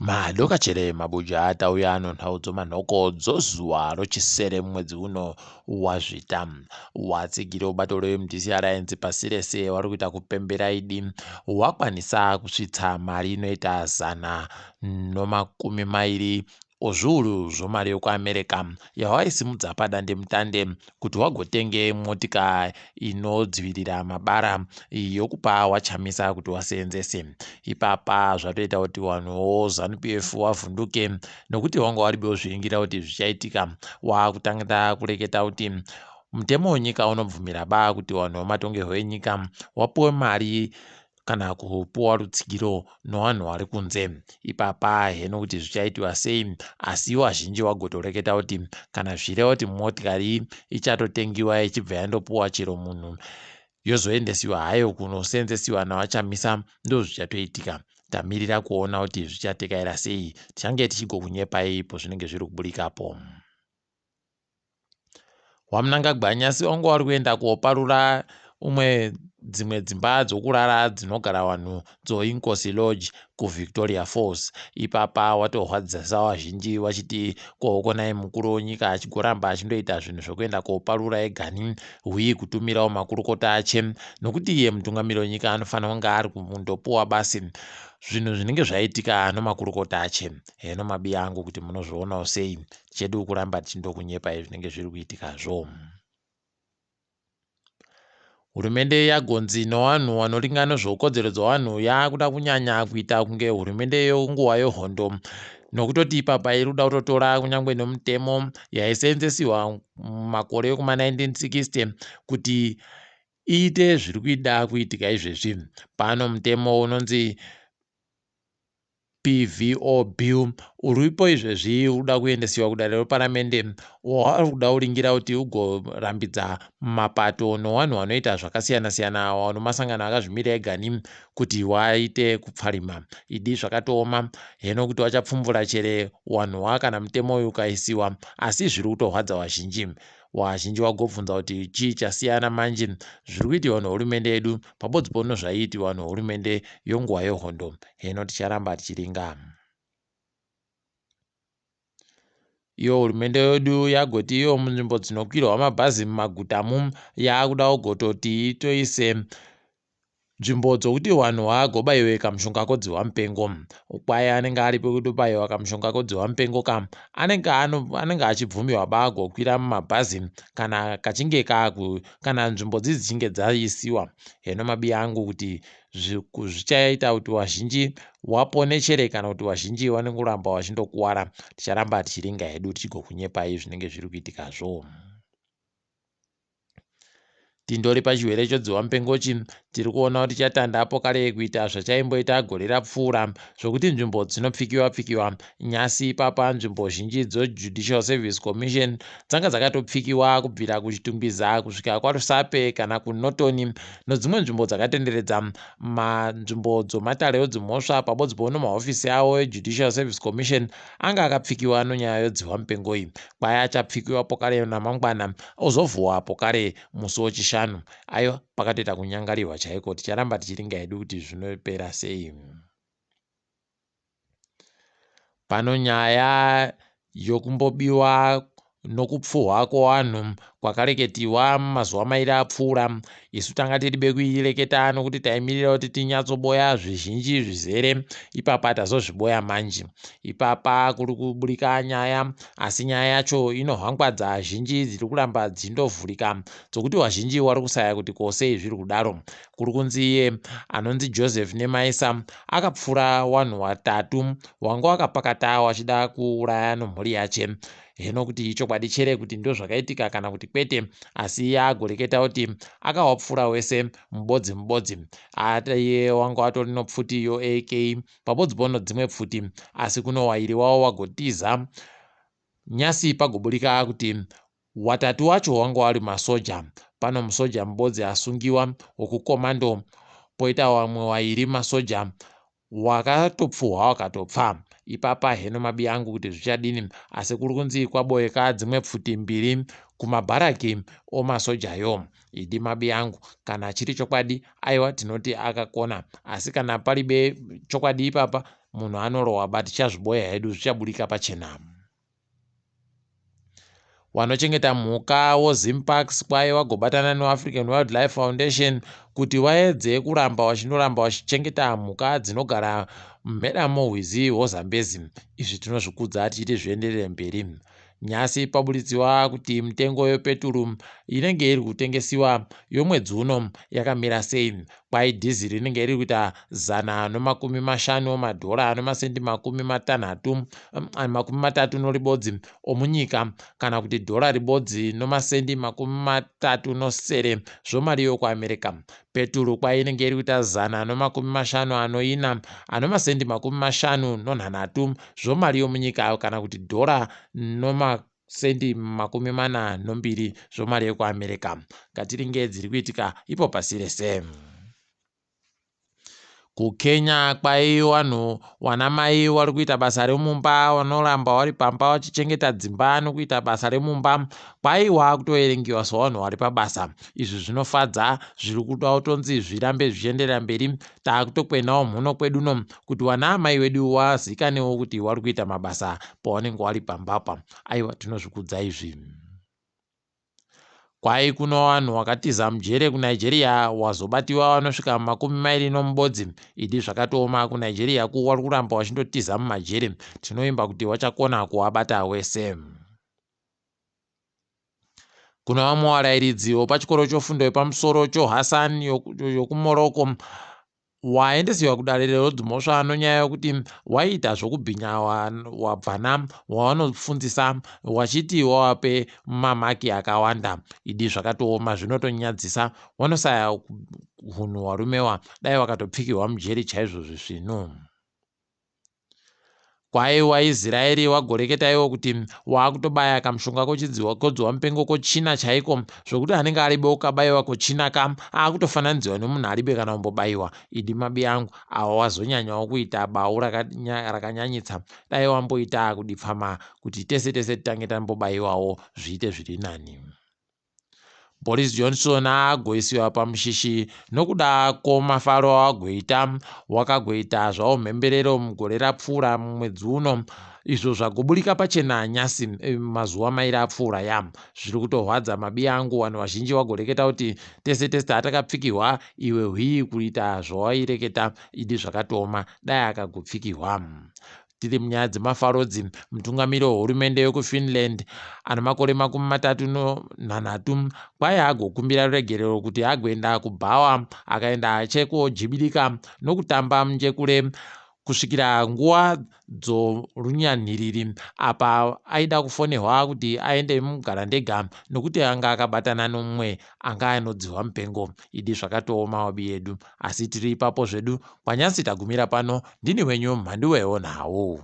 Madoka chere mabuja atauya anonhaudzo manhokodzo zuva rochisere mumwedzi uno waZvita. Watsigiri mubato weMDC Alliance pasi rese wari kuita kupembera idi wakwanisa kusvitsa mari inoita 120 ozviuru zvomari yokuAmerica yawaisimudza padandemutande kuti wagotenge motika inodzivirira mabara yokupa yaChamisa kuti waseenzese. Ipapa zvatoita kuti vanhuwo ZANU-PF wavhunduke nokuti wanga waribewo zviringira kuti zvichaitika. Wakutanga kureketa kuti mutemo wenyika unobvumira ba kuti vanhu vamatongerwo enyika wapuwe mari kana kupuwa rutsigiro nevanhu vari kunze. Ipapa heno kuti zvichaitwa sei, asi vazhinji vagotoreketa kuti kana zvireva kuti motikari ichatotengiwa ichibva yandopuwa chero munhu yozoendesiwa hayo kunoseenzesiwa nayaChamisa ndo zvichatoitika. Tamirira kuona kuti zvichatekaira sei, tichange tichigokunyepai pozvinenge zviri kuburikapo. Wamunangagwanyasi wangu wari kuenda kuoparura dzimwe dzimba dzokurara dzinogara vanhu dzoInkosi Lodge kuVictoria Falls. Ipapa watorwadzisa vazhinji vachiti kokonai mukuru wenyika achigoramba achindoita zvinhu zvokuenda koparura egani hui kutumirawo makurukota ache, nokuti iye mutungamiri wenyika anofanira kunge ari kundopuwa basi zvinhu zvinenge zvaitika nemakurukota ache. Heno mabi angu kuti munozvionawo sei, chedu kuramba tichindokunyepai zvinenge zviri kuitikazvo. Hurumende yagonzi nevanhu vanoringana zvekodzero dzevanhu yakuda kunyanya kuita kunge hurumende yenguva yehondo, nokutoti ipapa iri kuda kutotora kunyange nemutemo yaiseenzesiwa makore ekuma 1960 kuti iite zviri kuida kuitika izvezvi. Pano mutemo unonzi PVO bill uripo izvezvi uda kuendesiwa kudare reparamende, wari kuda kuringira kuti ugorambidza mapato nevanhu vanoita zvakasiyana-siyana vanomasangano akazvimirira egani kuti waite kupfarima. Idi zvakatooma heno kuti wachapfumvura chere wanhuwa kana mutemo uyu ukaisiwa, asi zviri kutorwadza vazhinji. Vazhinji wagobvunza kuti chii chasiyana manje zviri kuitiwa nehurumende yedu pabodzi pono zvaiitiwa nehurumende yenguva yehondo. Heno ticharamba tichiringa. Iyo hurumende yedu yagoti iyo munzvimbo dzinokwirwa mabhazi mumagutamu yakuda kugototi itoise nzvimbo dzokuti vanhu vagobayiwe kamushongakodzi wamupengo. Kwaya anenge aripo kutobayiwa kamushongakodzi wamupengo anenge achibvumiwa bagokwira mumabhazi kana kachinge kana nzvimbo dzichinge dzaisiwa. Heno mabi angu kuti zvichaita kuti vazhinji wapone chere kana kuti vazhinji vanenge kuramba vachindokuwara. Ticharamba tichiringa hedu tichigokunyepai zvinenge zviri kuitikazvo. Tindori pachirwere chodziwa mupengochi tiri kuona kuti chatandapo kare kuita zvachaimboita gore rapfuura zvokuti nzvimbo dzinopfikiwa nyasi ipapa nzvimbo zhinji dzoJudicial Service Commission dzanga dzakatopfikiwa kubvira kuchitumbiza kusvika kwaRusape kana kuNotoni nedzimwe nzvimbo dzakatenderedza manzvimbo dzomatare edzimhosva pabodzi pono mahofisi avo eJudicial Service Commission anga akapfikiwa nonyaya yodziwa mupengo iyi. Kwaya achapfikiwapo kare namangwana ozovhuwapo kare musi wechishanu. Ayo pakatoita kunyangarirwa chaiko, ticharamba tichiringa hedu kuti zvinopera sei. Pano nyaya yokumbobiwa nokupfuhwa kwevanhu kwakareketiwa mazuva mairi apfuura, isu tanga tiribe kuireketa nokuti taimirira kuti tinyatsoboya zvizhinji zvizere. Ipapa tazozviboya manje. Ipapa kuri kuburika nyaya, asi nyaya yacho inohwangwadza vazhinji dziri kuramba dzindovhurika dzokuti vazhinji vari kusaya kuti kosei zviri kudaro. Kuri kunzi iye anonzi Joseph neMaisa akapfura vanhu 3 wanga wakapakata wachida kuuraya nomhuri yache. Heno kuti chokwadi chere kuti ndo zvakaitika kana kuti kwete, asi iye agoreketa kuti akawapfura wese mubodzi. Iye wanga watori nopfuti yo AK pabodzi pono dzimwe pfuti, asi kuno wairi wavo wagotiza. Nyasi pagoburika kuti 3 wacho wanga wari masoja. Pano musoja mubodzi asungiwa wokukomando, poita vamwe 2 masoja wakatopfuhwa wakatopfa. Ipapa heno mabi angu kuti zvichadini, asi kuri kunzi kwaboeka dzimwe pfuti 2 kumabharaki omasojayo. Idi mabi angu kana chiri chokwadi aiwa tinoti akakona, asi kana paribe chokwadi ipapa munhu anorohwa, but tichazviboya hedu zvichaburika pachena. Wanochengeta mhuka woZimparks kwai wagobatana neAfrican Wildlife Foundation kuti waedze kuramba wachichengeta mhuka dzinogara mumheda morwizi hwozambezi. Izvi tinozvikudza tichiti zvienderere mberi. Nyasi pabuditsiwa kuti mitengo yepeturu inenge iri kutengesiwa yomwedzi uno yakamira sei. Kwai dhiziri rinenge riri kuita $150 madhora anomasendi 30 noribodzi omunyika, kana kuti dhora ribodzi nomasendi 30 zvomari yokuAmerica. Peturu kwai inenge iri kuita $150 anomasendi 56 zvomari yomunyika, kana kuti dhora nomasendi 42 zvomari yokuAmerica. Ngatiringe dziri kuitika ipo pasi rese. KuKenya kwai wanamai wari kuita basa remumba, wanoramba wari pamba wachichengeta dzimba nokuita basa remumba, kwai wakutoerengiwa sevanhu vari pabasa. Izvi zvinofadza, zviri kuda kutonzi zvirambe zvichienderera mberi. Takutokwenawo mhuno kweduno kuti wanaamai wedu wazikanewo kuti wari kuita mabasa pawanenge wari pambapa. Aiwa, tinozvikudza izvi. Kwai kuno vanhu wakatiza mujere kuNigeria wazobatiwa wanosvika 20 nomubodzi. Idi zvakatooma kuNigeria wari kuramba wachindotiza mumajere. Tinoimba kuti wachakona kuwabata wese. Kuna vamwe varairidzi pachikoro chofundo yepamusoro choHassan yokuMorocco waendesiwa kudare rodzimhosva nonyaya yokuti waita zvokubhinya wabvana wavanofundisa wachiti wawape mamaki akawanda. Idi zvakatooma, zvinotonyadzisa. Wanosaya hunhu warumewa, dai wakatopfigirwa mujeri chaizvo zvisvino. Kwai waIsraeri wagoreketaiwo kuti waakutobaya kamushonga kodziwa mupengo kochina chaiko, zvokuti anenge ari boka kabayiwa kochina akutofananidziwa nemunhu aribe kana kumbobayiwa. Idi mabi angu, awa wazonyanyawo kuita bau rakanyanyitsa. Dai wamboita kudipfama kuti tese titange tambobayiwawo zviite zviri nani. Boris Johnson agoisiwa pamushishi nokuda kwomafaro agoita. Wakagoita zvawo mhemberero mugore rapfuura mumwedzi uno, izvo zvagoburika pachena nyasi mazuva mairi apfuura. Zviri kutorwadza mabi angu. Vanhu vazhinji vagoreketa kuti tese tatakapfikirwa, iwe hwii kuita zvawaireketa. Idi zvakatooma, dai akagopfikirwa. Tiri munyaya dzemafarodzi, mutungamiri wehurumende yokuFinland ana makore 33 kwai agokumbira ruregerero kuti agoenda kubhawa, akaenda achekojibirika nokutamba munjekure kusvikira nguva dzorunyanhiriri, apa aida kufonerwa kuti aende mugarandega nokuti anga akabatana nomumwe anga anodzihwa mupengo. Idi zvakatooma wabi yedu, asi tiri ipapo zvedu. Kwanyasi tagumira pano. Ndini wenyu MhanduweWeNhau.